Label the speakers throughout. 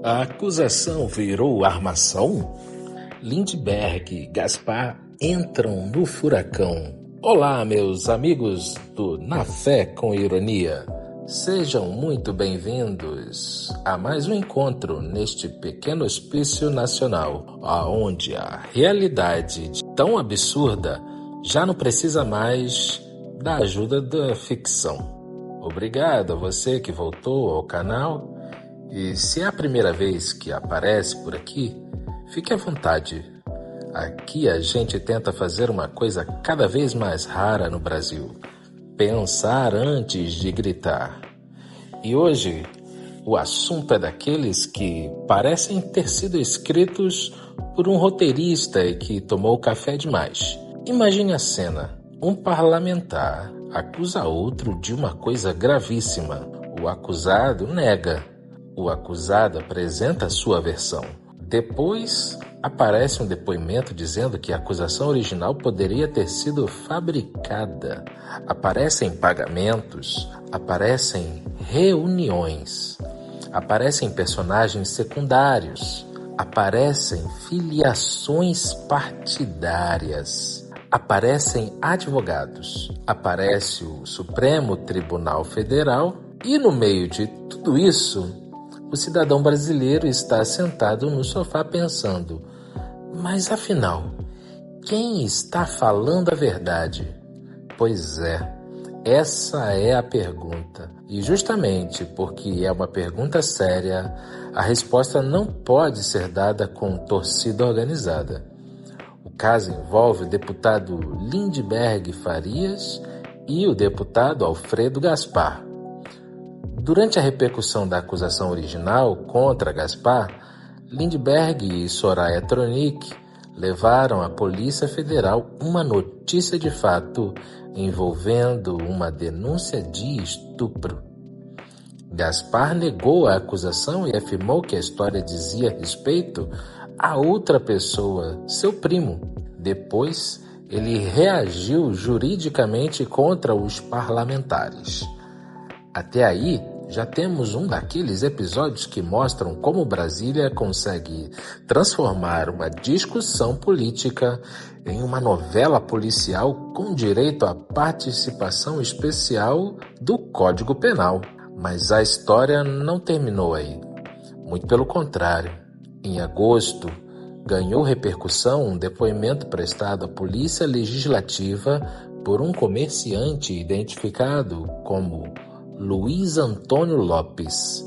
Speaker 1: A acusação virou armação? Lindbergh e Gaspar entram no furacão. Olá, meus amigos do Na Fé com Ironia. Sejam muito bem-vindos a mais um encontro neste pequeno hospício nacional, onde a realidade tão absurda já não precisa mais da ajuda da ficção. Obrigado a você que voltou ao canal. E se é a primeira vez que aparece por aqui, fique à vontade. Aqui a gente tenta fazer uma coisa cada vez mais rara no Brasil: pensar antes de gritar. E hoje o assunto é daqueles que parecem ter sido escritos por um roteirista e que tomou café demais. Imagine a cena: um parlamentar acusa outro de uma coisa gravíssima. O acusado nega. O acusado apresenta a sua versão. Depois, aparece um depoimento dizendo que a acusação original poderia ter sido fabricada. Aparecem pagamentos, aparecem reuniões, aparecem personagens secundários, aparecem filiações partidárias, aparecem advogados, aparece o Supremo Tribunal Federal e, no meio de tudo isso, o cidadão brasileiro está sentado no sofá pensando: mas afinal, quem está falando a verdade? Pois é, essa é a pergunta. E justamente porque é uma pergunta séria, a resposta não pode ser dada com torcida organizada. O caso envolve o deputado Lindbergh Farias e o deputado Alfredo Gaspar. Durante a repercussão da acusação original contra Gaspar, Lindbergh e Soraya Tronic levaram à Polícia Federal uma notícia de fato envolvendo uma denúncia de estupro. Gaspar negou a acusação e afirmou que a história dizia respeito a outra pessoa, seu primo. Depois, ele reagiu juridicamente contra os parlamentares. Até aí, já temos um daqueles episódios que mostram como Brasília consegue transformar uma discussão política em uma novela policial com direito à participação especial do Código Penal. Mas a história não terminou aí. Muito pelo contrário. Em agosto, ganhou repercussão um depoimento prestado à Polícia Legislativa por um comerciante identificado como Luiz Antônio Lopes.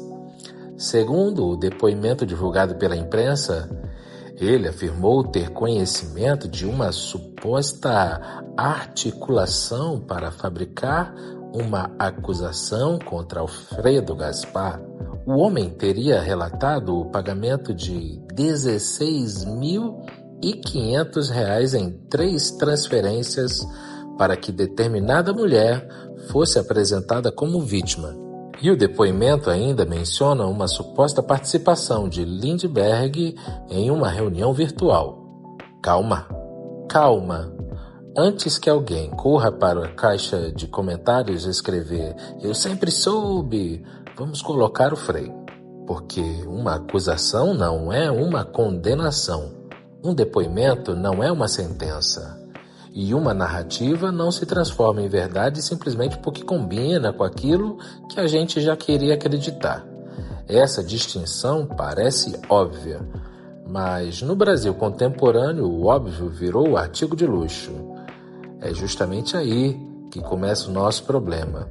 Speaker 1: Segundo o depoimento divulgado pela imprensa, ele afirmou ter conhecimento de uma suposta articulação para fabricar uma acusação contra Alfredo Gaspar. O homem teria relatado o pagamento de R$ 16.500 em 3 transferências para que determinada mulher fosse apresentada como vítima. E o depoimento ainda menciona uma suposta participação de Lindbergh em uma reunião virtual. Calma. Antes que alguém corra para a caixa de comentários escrever "eu sempre soube", vamos colocar o freio. Porque uma acusação não é uma condenação. Um depoimento não é uma sentença. E uma narrativa não se transforma em verdade simplesmente porque combina com aquilo que a gente já queria acreditar. Essa distinção parece óbvia, mas no Brasil contemporâneo o óbvio virou artigo de luxo. É justamente aí que começa o nosso problema.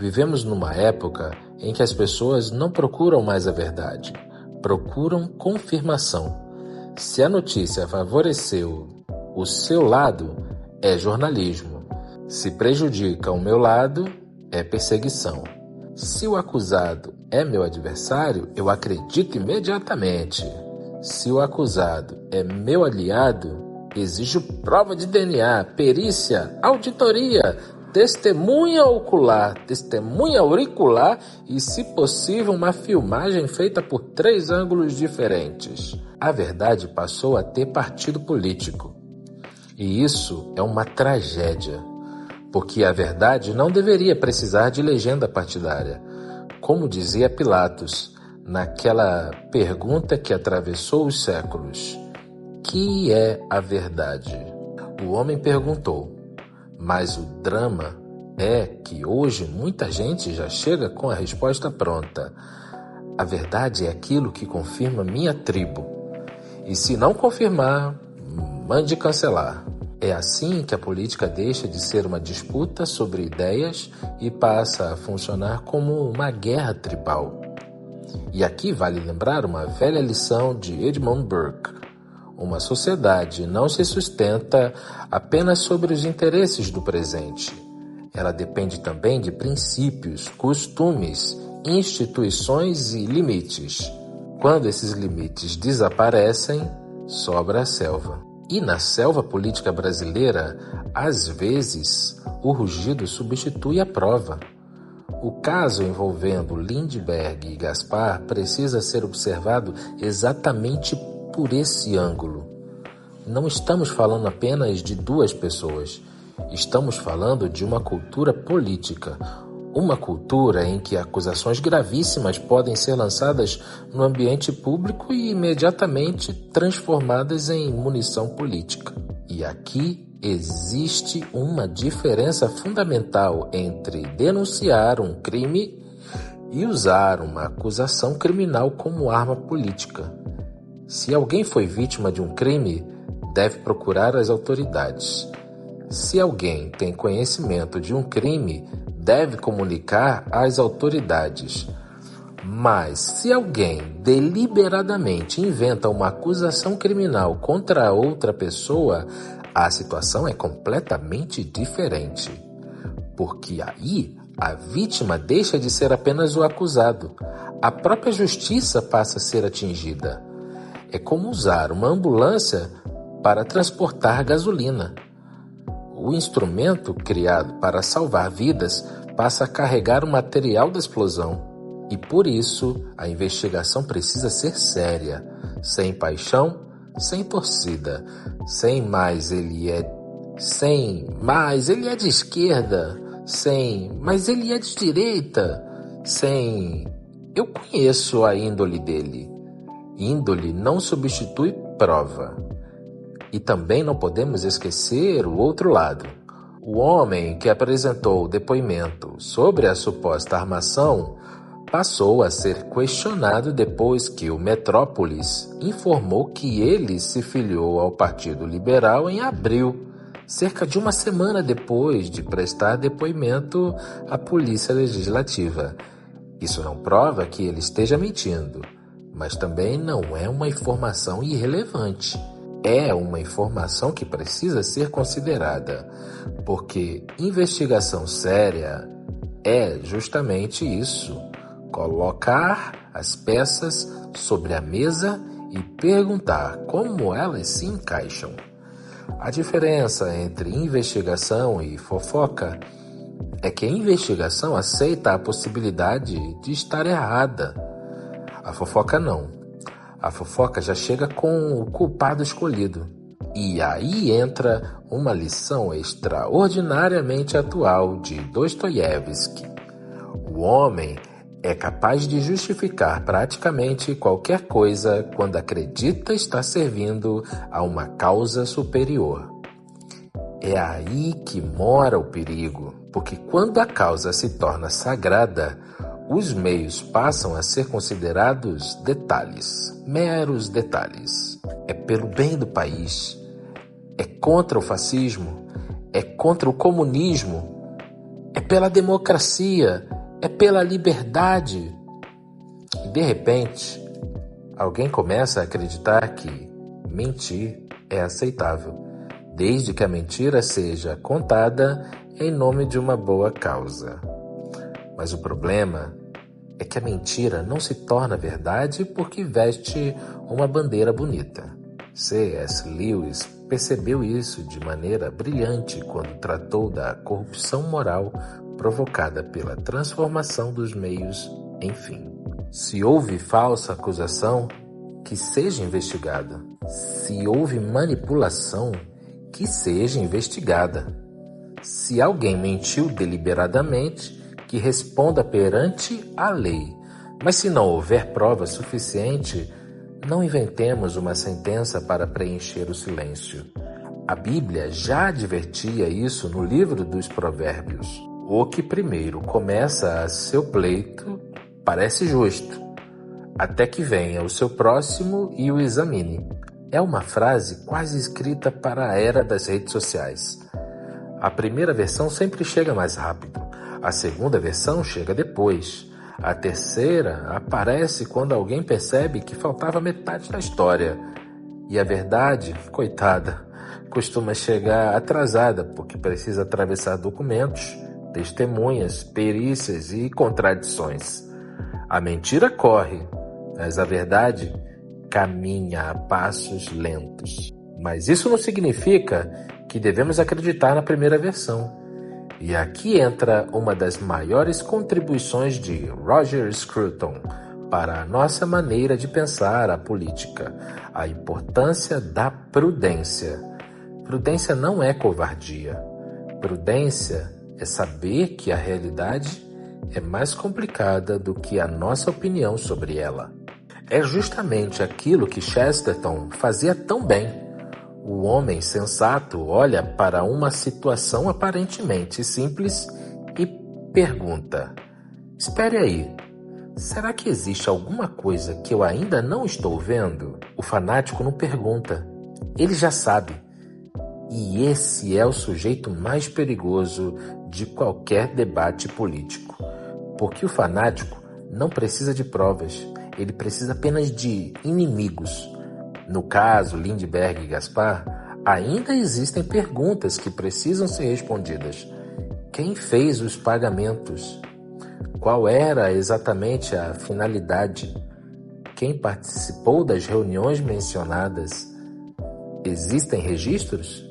Speaker 1: Vivemos numa época em que as pessoas não procuram mais a verdade, procuram confirmação. Se a notícia favoreceu o seu lado, é jornalismo. Se prejudica o meu lado, é perseguição. Se o acusado é meu adversário, eu acredito imediatamente. Se o acusado é meu aliado, exijo prova de DNA, perícia, auditoria, testemunha ocular, testemunha auricular e, se possível, uma filmagem feita por 3 ângulos diferentes. A verdade passou a ter partido político. E isso é uma tragédia, porque a verdade não deveria precisar de legenda partidária. Como dizia Pilatos, naquela pergunta que atravessou os séculos: que é a verdade? O homem perguntou, mas o drama é que hoje muita gente já chega com a resposta pronta. A verdade é aquilo que confirma minha tribo. E se não confirmar, mande cancelar. É assim que a política deixa de ser uma disputa sobre ideias e passa a funcionar como uma guerra tribal. E aqui vale lembrar uma velha lição de Edmund Burke. Uma sociedade não se sustenta apenas sobre os interesses do presente. Ela depende também de princípios, costumes, instituições e limites. Quando esses limites desaparecem, sobra a selva. E na selva política brasileira, às vezes, o rugido substitui a prova. O caso envolvendo Lindbergh e Gaspar precisa ser observado exatamente por esse ângulo. Não estamos falando apenas de duas pessoas. Estamos falando de uma cultura política. Uma cultura em que acusações gravíssimas podem ser lançadas no ambiente público e imediatamente transformadas em munição política. E aqui existe uma diferença fundamental entre denunciar um crime e usar uma acusação criminal como arma política. Se alguém foi vítima de um crime, deve procurar as autoridades. Se alguém tem conhecimento de um crime, deve comunicar às autoridades. Mas se alguém deliberadamente inventa uma acusação criminal contra outra pessoa, a situação é completamente diferente. Porque aí a vítima deixa de ser apenas o acusado. A própria justiça passa a ser atingida. É como usar uma ambulância para transportar gasolina. O instrumento criado para salvar vidas passa a carregar o material da explosão. E por isso, a investigação precisa ser séria, sem paixão, sem torcida, mas ele é de esquerda, mas ele é de direita, eu conheço a índole dele. Índole não substitui prova. E também não podemos esquecer o outro lado. O homem que apresentou o depoimento sobre a suposta armação passou a ser questionado depois que o Metrópolis informou que ele se filiou ao Partido Liberal em abril, cerca de uma semana depois de prestar depoimento à Polícia Legislativa. Isso não prova que ele esteja mentindo, mas também não é uma informação irrelevante. É uma informação que precisa ser considerada, porque investigação séria é justamente isso: colocar as peças sobre a mesa e perguntar como elas se encaixam. A diferença entre investigação e fofoca é que a investigação aceita a possibilidade de estar errada. A fofoca não. A fofoca já chega com o culpado escolhido. E aí entra uma lição extraordinariamente atual de Dostoiévski. O homem é capaz de justificar praticamente qualquer coisa quando acredita estar servindo a uma causa superior. É aí que mora o perigo, porque quando a causa se torna sagrada, os meios passam a ser considerados detalhes, meros detalhes. É pelo bem do país, é contra o fascismo, é contra o comunismo, é pela democracia, é pela liberdade. E de repente, alguém começa a acreditar que mentir é aceitável, desde que a mentira seja contada em nome de uma boa causa. Mas o problema é que a mentira não se torna verdade porque veste uma bandeira bonita. C.S. Lewis percebeu isso de maneira brilhante quando tratou da corrupção moral provocada pela transformação dos meios em fim. Se houve falsa acusação, que seja investigada. Se houve manipulação, que seja investigada. Se alguém mentiu deliberadamente, que responda perante a lei, Mas se não houver prova suficiente, não inventemos uma sentença para preencher o silêncio. A Bíblia já advertia isso no livro dos Provérbios. O que primeiro começa a seu pleito parece justo, até que venha o seu próximo e o examine. É uma frase quase escrita para a era das redes sociais. A primeira versão sempre chega mais rápido, a segunda versão chega depois. A terceira aparece quando alguém percebe que faltava metade da história. E a verdade, coitada, costuma chegar atrasada porque precisa atravessar documentos, testemunhas, perícias e contradições. A mentira corre, mas a verdade caminha a passos lentos. Mas isso não significa que devemos acreditar na primeira versão. E aqui entra uma das maiores contribuições de Roger Scruton para a nossa maneira de pensar a política, a importância da prudência. Prudência não é covardia. Prudência é saber que a realidade é mais complicada do que a nossa opinião sobre ela. É justamente aquilo que Chesterton fazia tão bem. O homem sensato olha para uma situação aparentemente simples e pergunta: espere aí, será que existe alguma coisa que eu ainda não estou vendo? O fanático não pergunta, ele já sabe. E esse é o sujeito mais perigoso de qualquer debate político. Porque o fanático não precisa de provas, ele precisa apenas de inimigos. No caso Lindbergh e Gaspar, ainda existem perguntas que precisam ser respondidas. Quem fez os pagamentos? Qual era exatamente a finalidade? Quem participou das reuniões mencionadas? Existem registros?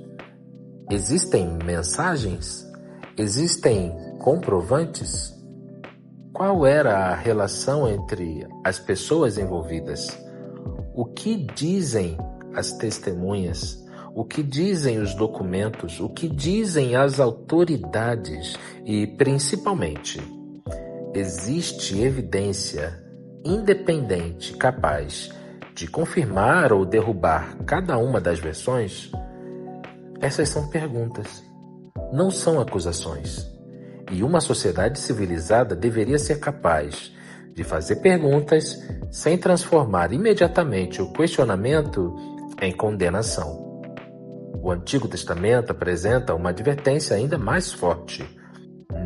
Speaker 1: Existem mensagens? Existem comprovantes? Qual era a relação entre as pessoas envolvidas? O que dizem as testemunhas? O que dizem os documentos? O que dizem as autoridades? E, principalmente, existe evidência independente capaz de confirmar ou derrubar cada uma das versões? Essas são perguntas, não são acusações. E uma sociedade civilizada deveria ser capaz de fazer perguntas sem transformar imediatamente o questionamento em condenação. O Antigo Testamento apresenta uma advertência ainda mais forte: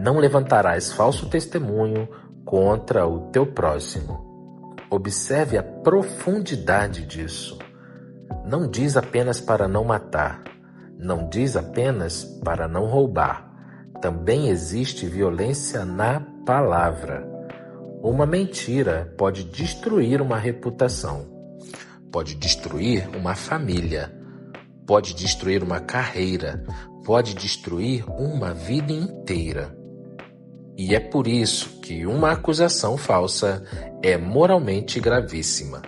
Speaker 1: não levantarás falso testemunho contra o teu próximo. Observe a profundidade disso. Não diz apenas para não matar, não diz apenas para não roubar. Também existe violência na palavra. Uma mentira pode destruir uma reputação, pode destruir uma família, pode destruir uma carreira, pode destruir uma vida inteira. E é por isso que uma acusação falsa é moralmente gravíssima.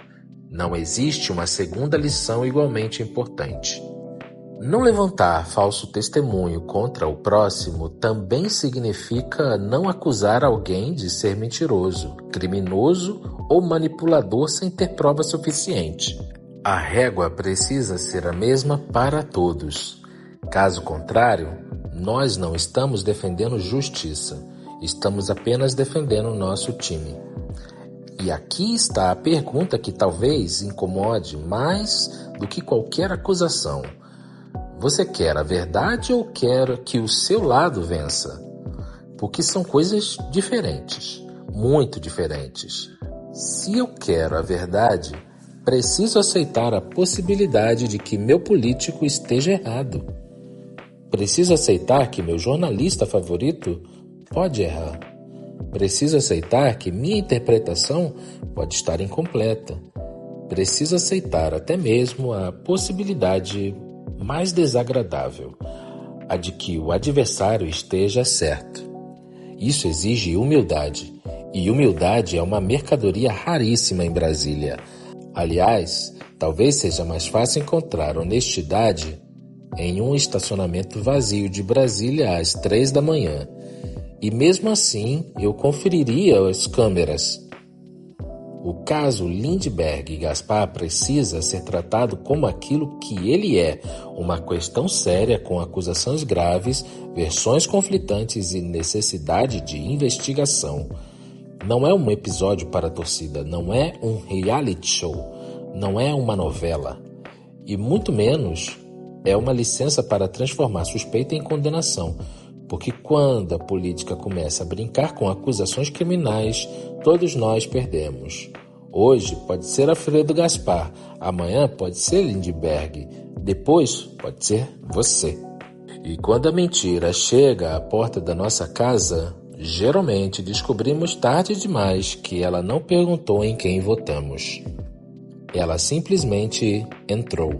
Speaker 1: Não existe uma segunda lição igualmente importante. Não levantar falso testemunho contra o próximo também significa não acusar alguém de ser mentiroso, criminoso ou manipulador sem ter prova suficiente. A régua precisa ser a mesma para todos. Caso contrário, nós não estamos defendendo justiça, estamos apenas defendendo o nosso time. E aqui está a pergunta que talvez incomode mais do que qualquer acusação. Você quer a verdade ou quer que o seu lado vença? Porque são coisas diferentes, muito diferentes. Se eu quero a verdade, preciso aceitar a possibilidade de que meu político esteja errado. Preciso aceitar que meu jornalista favorito pode errar. Preciso aceitar que minha interpretação pode estar incompleta. Preciso aceitar até mesmo a possibilidade mais desagradável, a de que o adversário esteja certo. Isso exige humildade, e humildade é uma mercadoria raríssima em Brasília. Aliás, talvez seja mais fácil encontrar honestidade em um estacionamento vazio de Brasília às 3 da manhã. E mesmo assim, eu conferiria as câmeras. O caso Lindbergh e Gaspar precisa ser tratado como aquilo que ele é, uma questão séria com acusações graves, versões conflitantes e necessidade de investigação. Não é um episódio para a torcida, não é um reality show, não é uma novela. E muito menos é uma licença para transformar suspeita em condenação. Porque quando a política começa a brincar com acusações criminais, todos nós perdemos. Hoje pode ser Alfredo Gaspar, amanhã pode ser Lindbergh, depois pode ser você. E quando a mentira chega à porta da nossa casa, geralmente descobrimos tarde demais que ela não perguntou em quem votamos. Ela simplesmente entrou.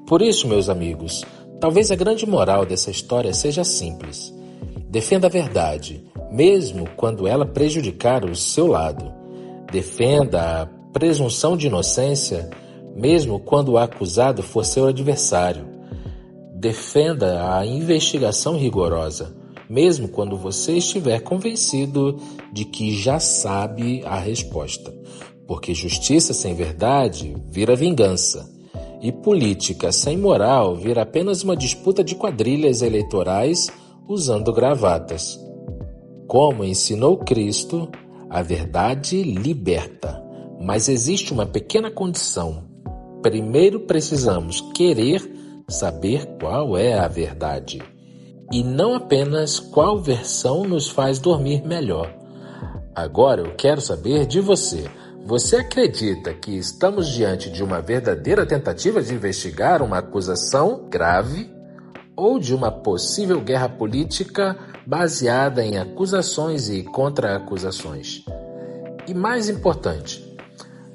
Speaker 1: Por isso, meus amigos, talvez a grande moral dessa história seja simples. Defenda a verdade, mesmo quando ela prejudicar o seu lado. Defenda a presunção de inocência, mesmo quando o acusado for seu adversário. Defenda a investigação rigorosa, mesmo quando você estiver convencido de que já sabe a resposta. Porque justiça sem verdade vira vingança. E política sem moral vira apenas uma disputa de quadrilhas eleitorais usando gravatas. Como ensinou Cristo, a verdade liberta. Mas existe uma pequena condição. Primeiro precisamos querer saber qual é a verdade. E não apenas qual versão nos faz dormir melhor. Agora eu quero saber de você. Você acredita que estamos diante de uma verdadeira tentativa de investigar uma acusação grave ou de uma possível guerra política baseada em acusações e contra-acusações? E mais importante,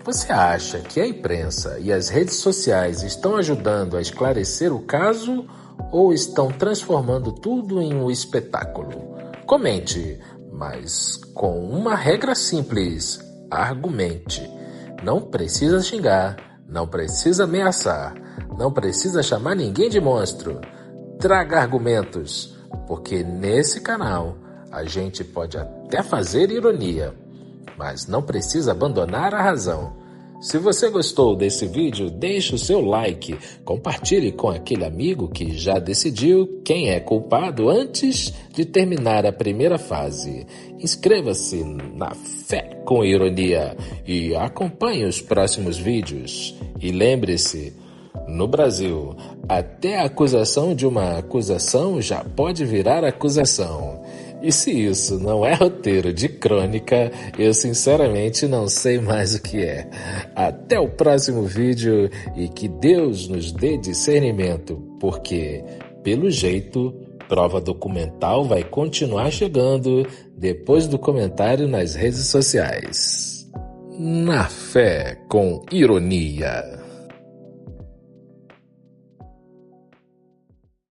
Speaker 1: você acha que a imprensa e as redes sociais estão ajudando a esclarecer o caso ou estão transformando tudo em um espetáculo? Comente, mas com uma regra simples. Argumente. Não precisa xingar, não precisa ameaçar, não precisa chamar ninguém de monstro. Traga argumentos, porque nesse canal a gente pode até fazer ironia, mas não precisa abandonar a razão. Se você gostou desse vídeo, deixe o seu like, compartilhe com aquele amigo que já decidiu quem é culpado antes de terminar a primeira fase. Inscreva-se na Fé com Ironia e acompanhe os próximos vídeos. E lembre-se, no Brasil, até a acusação de uma acusação já pode virar acusação. E se isso não é roteiro de crônica, eu sinceramente não sei mais o que é. Até o próximo vídeo e que Deus nos dê discernimento, porque, pelo jeito, prova documental vai continuar chegando depois do comentário nas redes sociais. Na Fé com Ironia.